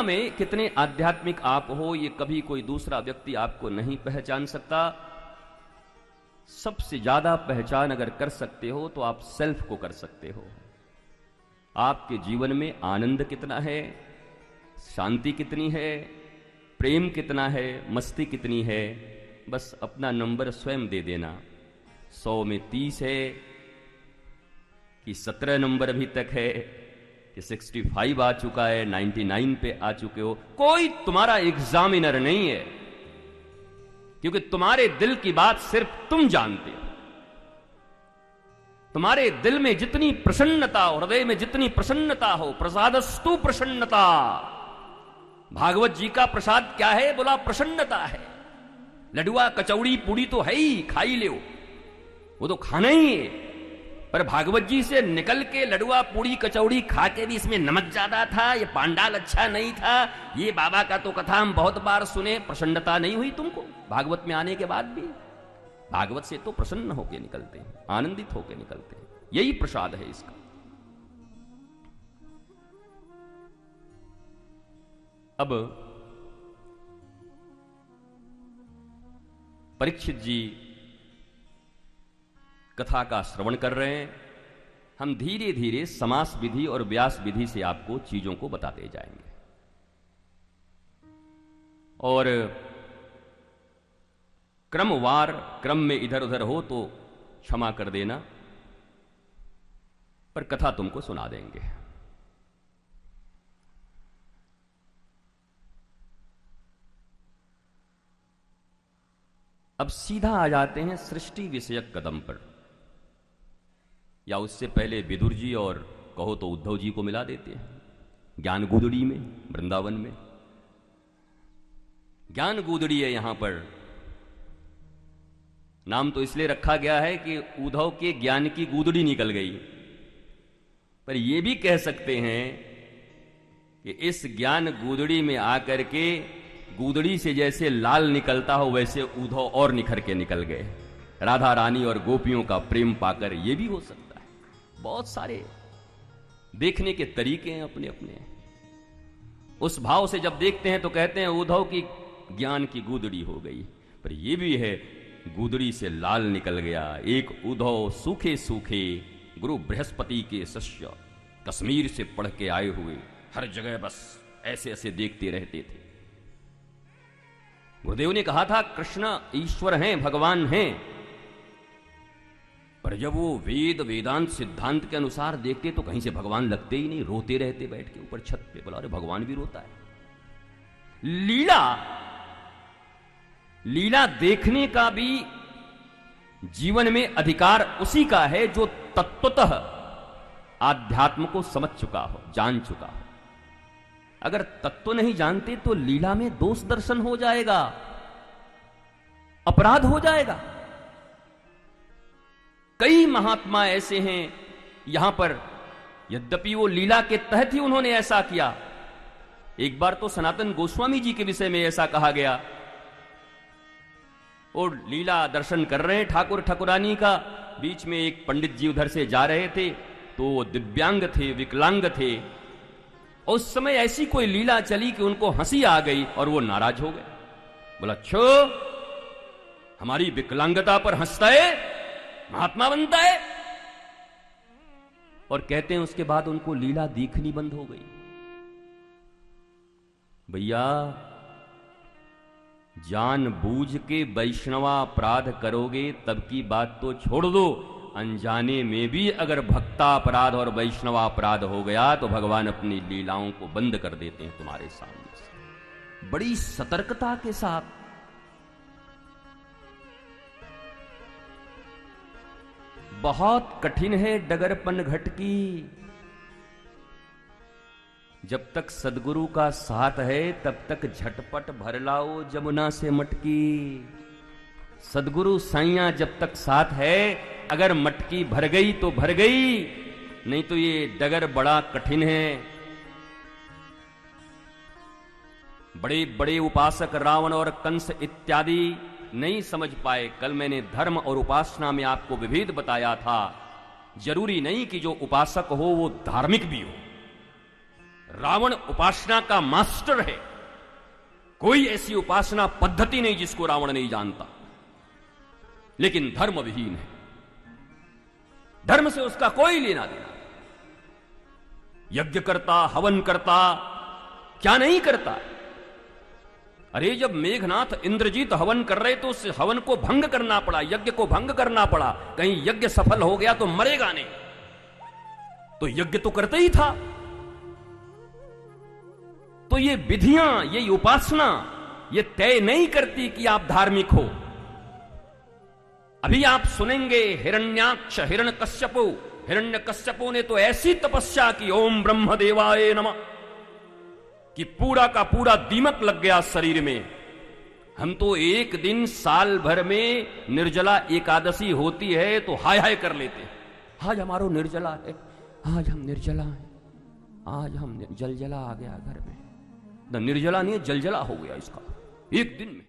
में कितने आध्यात्मिक आप हो ये कभी कोई दूसरा व्यक्ति आपको नहीं पहचान सकता। सबसे ज्यादा पहचान अगर कर सकते हो तो आप सेल्फ को कर सकते हो। आपके जीवन में आनंद कितना है, शांति कितनी है, प्रेम कितना है, मस्ती कितनी है, बस अपना नंबर स्वयं दे देना। 100 में 30 है कि 17 नंबर अभी तक है कि 65 आ चुका है, 99 पे आ चुके हो, कोई तुम्हारा एग्जामिनर नहीं है, क्योंकि तुम्हारे दिल की बात सिर्फ तुम जानते हो। तुम्हारे दिल में जितनी प्रसन्नता, हृदय में जितनी प्रसन्नता हो, प्रसादस्तु प्रसन्नता। भागवत जी का प्रसाद क्या है? बोला प्रसन्नता है। लडुआ कचौड़ी पूड़ी तो है ही, खा ही ले, वो तो खाना ही है, पर भागवत जी से निकल के लडुआ पूड़ी कचौड़ी खा के भी इसमें नमक ज्यादा था, ये पांडाल अच्छा नहीं था, ये बाबा का तो कथा हम बहुत बार सुने, प्रसन्नता नहीं हुई तुमको भागवत में आने के बाद भी? भागवत से तो प्रसन्न होके निकलते हैं, आनंदित होके निकलते हैं, यही प्रसाद है इसका। अब परीक्षित जी कथा का श्रवण कर रहे हैं। हम धीरे धीरे समास विधि और व्यास विधि से आपको चीजों को बताते जाएंगे, और क्रमवार, क्रम में इधर उधर हो तो क्षमा कर देना, पर कथा तुमको सुना देंगे। अब सीधा आ जाते हैं सृष्टि विषयक कदम पर, या उससे पहले विदुर जी और कहो तो उद्धव जी को मिला देते हैं ज्ञान गूदड़ी में, वृंदावन में ज्ञान गूदड़ी है। यहां पर नाम तो इसलिए रखा गया है कि उद्धव के ज्ञान की गूदड़ी निकल गई, पर यह भी कह सकते हैं कि इस ज्ञान गूदड़ी में आकर के गूदड़ी से जैसे लाल निकलता हो वैसे उद्धव और निखर के निकल गए, राधा रानी और गोपियों का प्रेम पाकर। यह भी हो सकता है, बहुत सारे देखने के तरीके हैं अपने अपने। उस भाव से जब देखते हैं तो कहते हैं उद्धव की ज्ञान की गूदड़ी हो गई, पर यह भी है गूदड़ी से लाल निकल गया। एक उद्धव सूखे सूखे गुरु बृहस्पति के शिष्य, कश्मीर से पढ़ के आए हुए, हर जगह बस ऐसे ऐसे देखते रहते थे। गुरुदेव ने कहा था कृष्ण ईश्वर हैं, भगवान हैं, पर जब वो वेद वेदांत सिद्धांत के अनुसार देखते तो कहीं से भगवान लगते ही नहीं, रोते रहते बैठ के ऊपर छत पे। बोला अरे भगवान भी रोता है। लीला देखने का भी जीवन में अधिकार उसी का है जो तत्वतः आध्यात्म को समझ चुका हो, जान चुका हो। अगर तत्व नहीं जानते तो लीला में दोष दर्शन हो जाएगा, अपराध हो जाएगा। कई महात्मा ऐसे हैं यहां पर, यद्यपि वो लीला के तहत ही उन्होंने ऐसा किया। एक बार तो सनातन गोस्वामी जी के विषय में ऐसा कहा गया, और लीला दर्शन कर रहे हैं ठाकुर ठाकुरानी का, बीच में एक पंडित जी उधर से जा रहे थे, तो वो दिव्यांग थे, विकलांग थे। उस समय ऐसी कोई लीला चली कि उनको हंसी आ गई और वो नाराज हो गए। बोला छो, हमारी विकलांगता पर हंसता है, महात्मा बनता है। और कहते हैं उसके बाद उनको लीला दिखनी बंद हो गई। भैया जानबूझ के वैष्णवापराध करोगे तब की बात तो छोड़ दो, अनजाने में भी अगर भक्तापराध और वैष्णवापराध हो गया तो भगवान अपनी लीलाओं को बंद कर देते हैं तुम्हारे सामने से, बड़ी सतर्कता के साथ। बहुत कठिन है डगरपन घट की। जब तक सदगुरु का साथ है तब तक झटपट भर लाओ जमुना से मटकी। सदगुरु साइया जब तक साथ है, अगर मटकी भर गई तो भर गई, नहीं तो ये डगर बड़ा कठिन है। बड़े बड़े उपासक रावण और कंस इत्यादि नहीं समझ पाए। कल मैंने धर्म और उपासना में आपको विभेद बताया था। जरूरी नहीं कि जो उपासक हो वो धार्मिक भी हो। रावण उपासना का मास्टर है। कोई ऐसी उपासना पद्धति नहीं जिसको रावण नहीं जानता, लेकिन धर्म विहीन है। धर्म से उसका कोई लेना देना। यज्ञ करता, हवन करता, क्या नहीं करता। अरे जब मेघनाथ इंद्रजीत हवन कर रहे तो उस हवन को भंग करना पड़ा, यज्ञ को भंग करना पड़ा। कहीं यज्ञ सफल हो गया तो मरेगा नहीं, तो यज्ञ तो करते ही था। तो ये विधियां, ये उपासना, ये तय नहीं करती कि आप धार्मिक हो। अभी आप सुनेंगे हिरण्याक्ष हिरण्यकश्यपो ने तो ऐसी तपस्या की, ओम ब्रह्मदेवाय नमः, कि पूरा का पूरा दीमक लग गया शरीर में। हम तो एक दिन साल भर में निर्जला एकादशी होती है तो हाय हाय कर लेते हैं, आज हमारो निर्जला है, आज हम निर्जला हैं, आज हम जलजला आ गया घर में। न निर्जला नहीं, जलजला हो गया इसका एक दिन में।